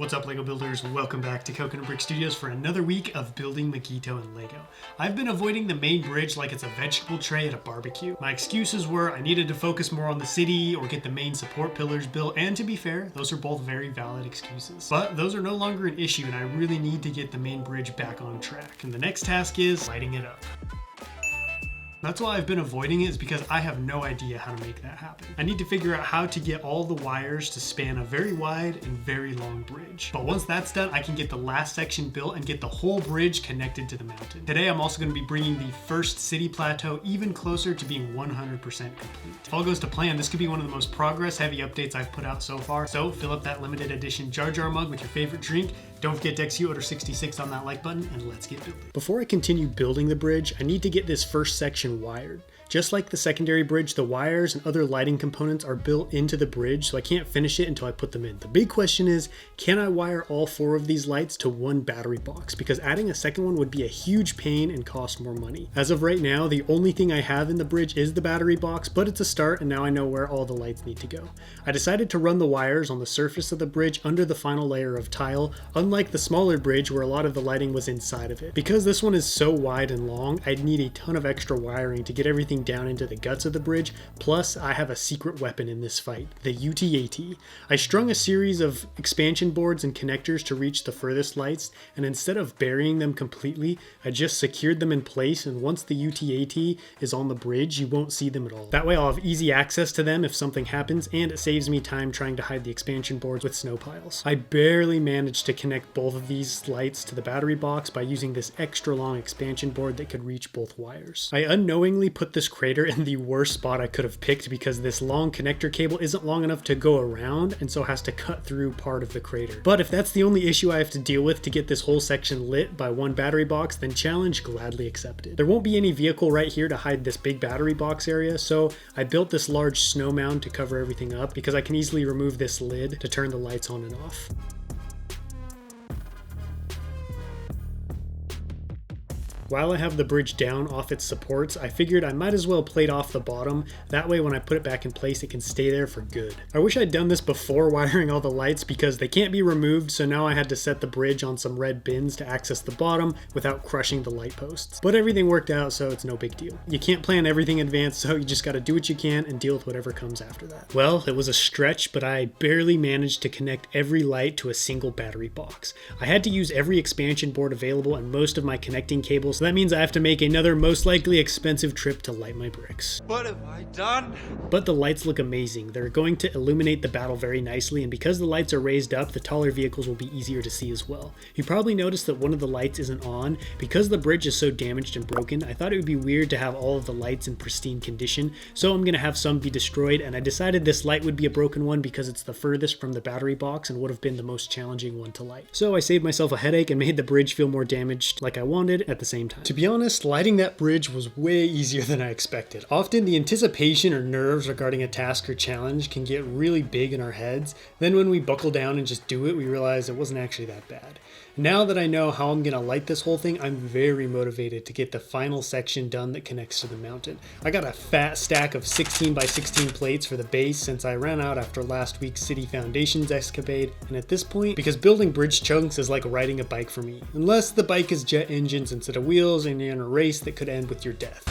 What's up, LEGO builders? Welcome back to Coconut Brick Studios for another week of building Mygeeto in LEGO. I've been avoiding the main bridge like it's a vegetable tray at a barbecue. My excuses were I needed to focus more on the city or get the main support pillars built, and to be fair, those are both very valid excuses. But those are no longer an issue, and I really need to get the main bridge back on track. And the next task is lighting it up. That's why I've been avoiding it, is because I have no idea how to make that happen. I need to figure out how to get all the wires to span a very wide and very long bridge. But once that's done, I can get the last section built and get the whole bridge connected to the mountain. Today, I'm also going to be bringing the first city plateau even closer to being 100% complete. If all goes to plan, this could be one of the most progress-heavy updates I've put out so far. So fill up that limited edition Jar Jar mug with your favorite drink. Don't forget to execute order 66 on that like button, and let's get building. Before I continue building the bridge, I need to get this first section wired. Just like the secondary bridge, the wires and other lighting components are built into the bridge, so I can't finish it until I put them in. The big question is, can I wire all 4 of these lights to one battery box? Because adding a second one would be a huge pain and cost more money. As of right now, the only thing I have in the bridge is the battery box, but it's a start, and now I know where all the lights need to go. I decided to run the wires on the surface of the bridge under the final layer of tile, unlike the smaller bridge where a lot of the lighting was inside of it. Because this one is so wide and long, I'd need a ton of extra wiring to get everything down into the guts of the bridge, plus I have a secret weapon in this fight, the UTAT. I strung a series of expansion boards and connectors to reach the furthest lights, and instead of burying them completely, I just secured them in place, and once the UTAT is on the bridge, you won't see them at all. That way I'll have easy access to them if something happens, and it saves me time trying to hide the expansion boards with snow piles. I barely managed to connect both of these lights to the battery box by using this extra long expansion board that could reach both wires. I unknowingly put this crater in the worst spot I could have picked because this long connector cable isn't long enough to go around and so has to cut through part of the crater. But if that's the only issue I have to deal with to get this whole section lit by one battery box, then challenge gladly accepted. There won't be any vehicle right here to hide this big battery box area, so I built this large snow mound to cover everything up because I can easily remove this lid to turn the lights on and off. While I have the bridge down off its supports, I figured I might as well plate off the bottom, that way when I put it back in place it can stay there for good. I wish I'd done this before wiring all the lights because they can't be removed, so now I had to set the bridge on some red bins to access the bottom without crushing the light posts. But everything worked out, so it's no big deal. You can't plan everything in advance, so you just gotta do what you can and deal with whatever comes after that. Well, it was a stretch, but I barely managed to connect every light to a single battery box. I had to use every expansion board available and most of my connecting cables, so that means I have to make another most likely expensive trip to light my bricks. What have I done? But the lights look amazing. They're going to illuminate the battle very nicely, and because the lights are raised up, the taller vehicles will be easier to see as well. You probably noticed that one of the lights isn't on. Because the bridge is so damaged and broken, I thought it would be weird to have all of the lights in pristine condition, so I'm going to have some be destroyed, and I decided this light would be a broken one because it's the furthest from the battery box and would have been the most challenging one to light. So I saved myself a headache and made the bridge feel more damaged like I wanted at the same time. To be honest, lighting that bridge was way easier than I expected. Often the anticipation or nerves regarding a task or challenge can get really big in our heads. Then when we buckle down and just do it, we realize it wasn't actually that bad. Now that I know how I'm going to light this whole thing, I'm very motivated to get the final section done that connects to the mountain. I got a fat stack of 16 by 16 plates for the base since I ran out after last week's city foundations escapade, and at this point, because building bridge chunks is like riding a bike for me, unless the bike is jet engines instead of wheels and you're in a race that could end with your death.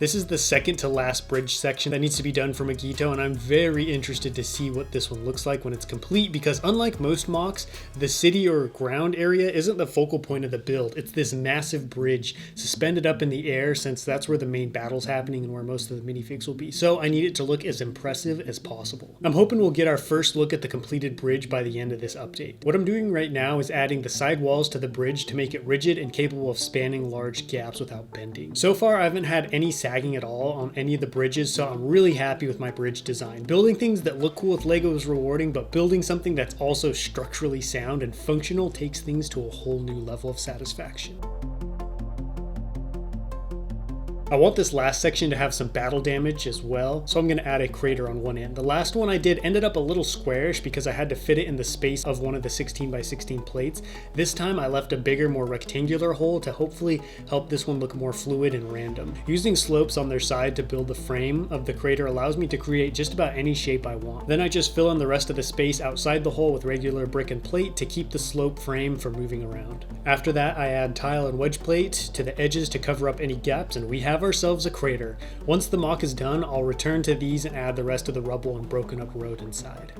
This is the second to last bridge section that needs to be done for Mygeeto, and I'm very interested to see what this one looks like when it's complete because unlike most mocks, the city or ground area isn't the focal point of the build. It's this massive bridge suspended up in the air since that's where the main battle's happening and where most of the minifigs will be. So I need it to look as impressive as possible. I'm hoping we'll get our first look at the completed bridge by the end of this update. What I'm doing right now is adding the side walls to the bridge to make it rigid and capable of spanning large gaps without bending. So far I haven't had any sagging at all on any of the bridges, so I'm really happy with my bridge design. Building things that look cool with LEGO is rewarding, but building something that's also structurally sound and functional takes things to a whole new level of satisfaction. I want this last section to have some battle damage as well, so I'm going to add a crater on one end. The last one I did ended up a little squarish because I had to fit it in the space of one of the 16 by 16 plates. This time I left a bigger, more rectangular hole to hopefully help this one look more fluid and random. Using slopes on their side to build the frame of the crater allows me to create just about any shape I want. Then I just fill in the rest of the space outside the hole with regular brick and plate to keep the slope frame from moving around. After that, I add tile and wedge plate to the edges to cover up any gaps, and we have ourselves a crater. Once the mock is done, I'll return to these and add the rest of the rubble and broken up road inside.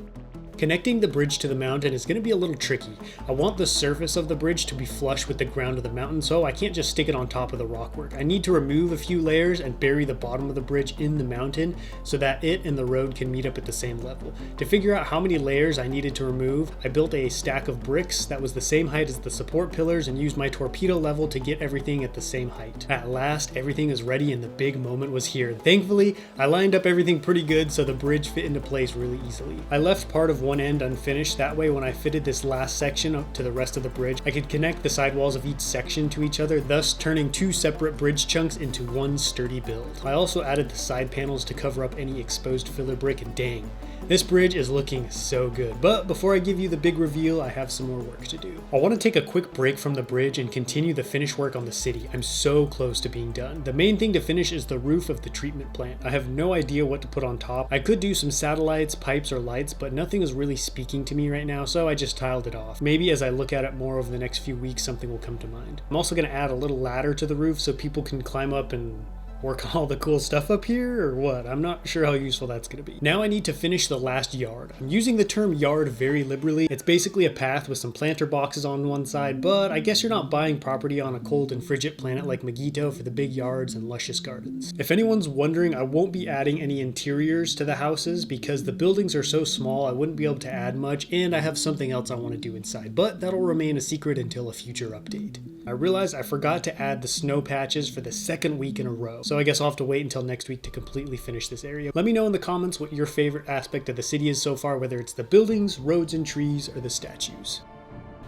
Connecting the bridge to the mountain is going to be a little tricky. I want the surface of the bridge to be flush with the ground of the mountain, so I can't just stick it on top of the rockwork. I need to remove a few layers and bury the bottom of the bridge in the mountain so that it and the road can meet up at the same level. To figure out how many layers I needed to remove, I built a stack of bricks that was the same height as the support pillars and used my torpedo level to get everything at the same height. At last, everything is ready and the big moment was here. Thankfully, I lined up everything pretty good so the bridge fit into place really easily. I left part of one end unfinished, that way when I fitted this last section up to the rest of the bridge, I could connect the sidewalls of each section to each other, thus turning two separate bridge chunks into one sturdy build. I also added the side panels to cover up any exposed filler brick, and dang, this bridge is looking so good. But before I give you the big reveal, I have some more work to do. I want to take a quick break from the bridge and continue the finish work on the city. I'm so close to being done. The main thing to finish is the roof of the treatment plant. I have no idea what to put on top. I could do some satellites, pipes, or lights, but nothing is really speaking to me right now, so I just tiled it off. Maybe as I look at it more over the next few weeks, something will come to mind. I'm also going to add a little ladder to the roof so people can climb up and work on all the cool stuff up here, or what? I'm not sure how useful that's going to be. Now I need to finish the last yard. I'm using the term yard very liberally. It's basically a path with some planter boxes on one side, but I guess you're not buying property on a cold and frigid planet like Mygeeto for the big yards and luscious gardens. If anyone's wondering, I won't be adding any interiors to the houses because the buildings are so small I wouldn't be able to add much, and I have something else I want to do inside, but that'll remain a secret until a future update. I realized I forgot to add the snow patches for the second week in a row, so I guess I'll have to wait until next week to completely finish this area. Let me know in the comments what your favorite aspect of the city is so far, whether it's the buildings, roads and trees, or the statues.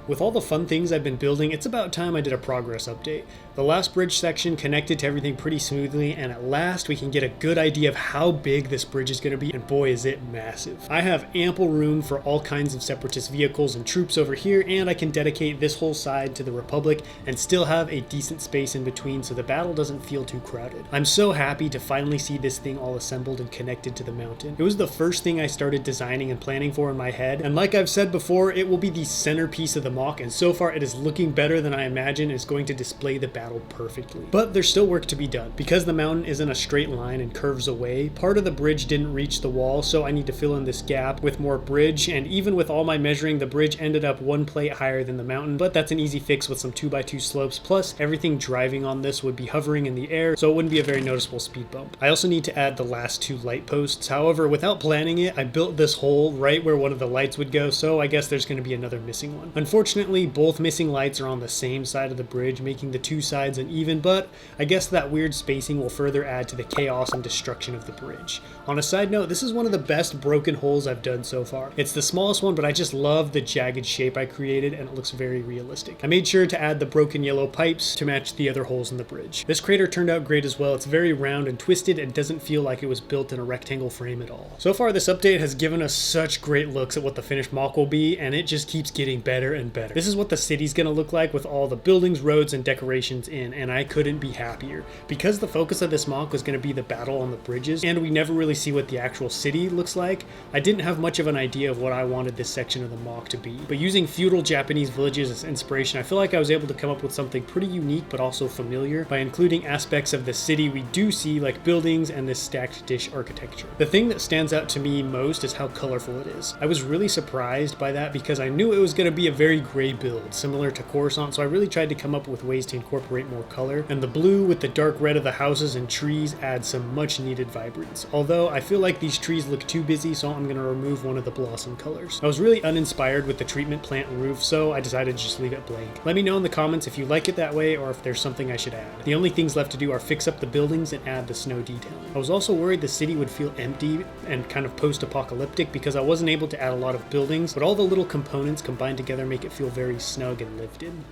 With all the fun things I've been building, it's about time I did a progress update. The last bridge section connected to everything pretty smoothly, and at last we can get a good idea of how big this bridge is going to be, and boy is it massive. I have ample room for all kinds of separatist vehicles and troops over here, and I can dedicate this whole side to the Republic and still have a decent space in between so the battle doesn't feel too crowded. I'm so happy to finally see this thing all assembled and connected to the mountain. It was the first thing I started designing and planning for in my head, and like I've said before, it will be the centerpiece of the mock, and so far it is looking better than I imagine. It's going to display the battle perfectly. But there's still work to be done. Because the mountain isn't a straight line and curves away, part of the bridge didn't reach the wall, so I need to fill in this gap with more bridge, and even with all my measuring, the bridge ended up one plate higher than the mountain, but that's an easy fix with some 2x2 slopes, plus everything driving on this would be hovering in the air, so it wouldn't be a very noticeable speed bump. I also need to add the last two light posts. However, without planning it, I built this hole right where one of the lights would go, so I guess there's going to be another missing one. Unfortunately, both missing lights are on the same side of the bridge, making the two sides uneven, but I guess that weird spacing will further add to the chaos and destruction of the bridge. On a side note, this is one of the best broken holes I've done so far. It's the smallest one, but I just love the jagged shape I created, and it looks very realistic. I made sure to add the broken yellow pipes to match the other holes in the bridge. This crater turned out great as well. It's very round and twisted and doesn't feel like it was built in a rectangle frame at all. So far, this update has given us such great looks at what the finished mock will be, and it just keeps getting better and better. This is what the city's gonna look like with all the buildings, roads, and decorations in, and I couldn't be happier. Because the focus of this mock was gonna be the battle on the bridges, and we never really see what the actual city looks like, I didn't have much of an idea of what I wanted this section of the mock to be. But using feudal Japanese villages as inspiration, I feel like I was able to come up with something pretty unique but also familiar by including aspects of the city we do see, like buildings and this stacked dish architecture. The thing that stands out to me most is how colorful it is. I was really surprised by that because I knew it was going to be a very gray build, similar to Coruscant, so I really tried to come up with ways to incorporate more color, and the blue with the dark red of the houses and trees adds some much needed vibrance. Although I feel like these trees look too busy, so I'm going to remove one of the blossom colors. I was really uninspired with the treatment plant roof, so I decided to just leave it blank. Let me know in the comments if you like it that way or if there's something I should add. The only things left to do are fix up the buildings and add the snow detailing. I was also worried the city would feel empty and kind of post-apocalyptic because I wasn't able to add a lot of buildings, but all the little components combined together make it feel very snug and lived in.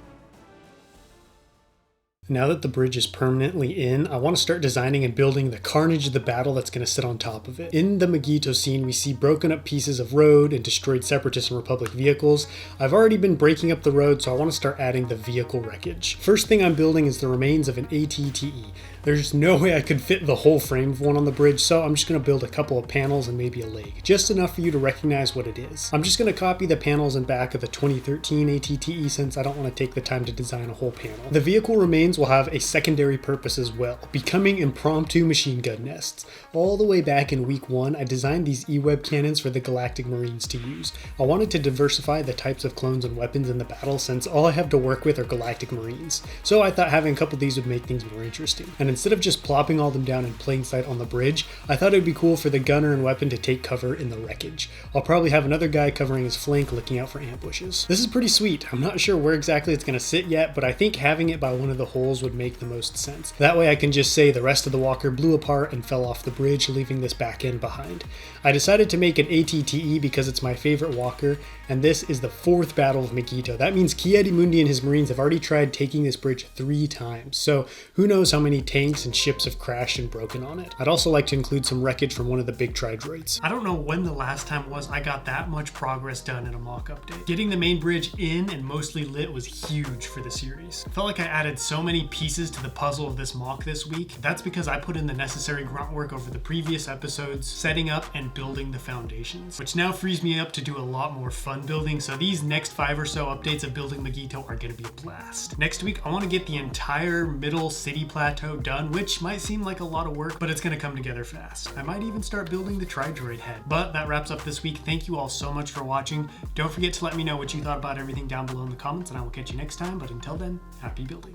Now that the bridge is permanently in, I want to start designing and building the carnage of the battle that's going to sit on top of it. In the Mygeeto scene, we see broken up pieces of road and destroyed Separatist and Republic vehicles. I've already been breaking up the road, so I want to start adding the vehicle wreckage. First thing I'm building is the remains of an ATTE. There's no way I could fit the whole frame of one on the bridge, so I'm just going to build a couple of panels and maybe a leg. Just enough for you to recognize what it is. I'm just going to copy the panels and back of the 2013 ATTE since I don't want to take the time to design a whole panel. The vehicle remains will have a secondary purpose as well, becoming impromptu machine gun nests. All the way back in week 1, I designed these E-Web cannons for the Galactic Marines to use. I wanted to diversify the types of clones and weapons in the battle since all I have to work with are Galactic Marines. So I thought having a couple of these would make things more interesting. And instead of just plopping all them down in plain sight on the bridge, I thought it would be cool for the gunner and weapon to take cover in the wreckage. I'll probably have another guy covering his flank looking out for ambushes. This is pretty sweet. I'm not sure where exactly it's going to sit yet, but I think having it by one of the holes would make the most sense. That way I can just say the rest of the walker blew apart and fell off the bridge, leaving this back end behind. I decided to make an ATTE because it's my favorite walker, and this is the 4th Battle of Mygeeto. That means Ki-Adi-Mundi and his Marines have already tried taking this bridge 3 times, so who knows how many tanks and ships have crashed and broken on it. I'd also like to include some wreckage from one of the big tri-droids. I don't know when the last time was I got that much progress done in a mock update. Getting the main bridge in and mostly lit was huge for the series. I felt like I added so many pieces to the puzzle of this mock this week. That's because I put in the necessary grunt work over the previous episodes, setting up and building the foundations, which now frees me up to do a lot more fun building, so these next 5 or so updates of building Mygeeto are going to be a blast. Next week, I want to get the entire middle city plateau done, which might seem like a lot of work, but it's going to come together fast. I might even start building the tri-droid head. But that wraps up this week. Thank you all so much for watching. Don't forget to let me know what you thought about everything down below in the comments, and I will catch you next time. But until then, happy building.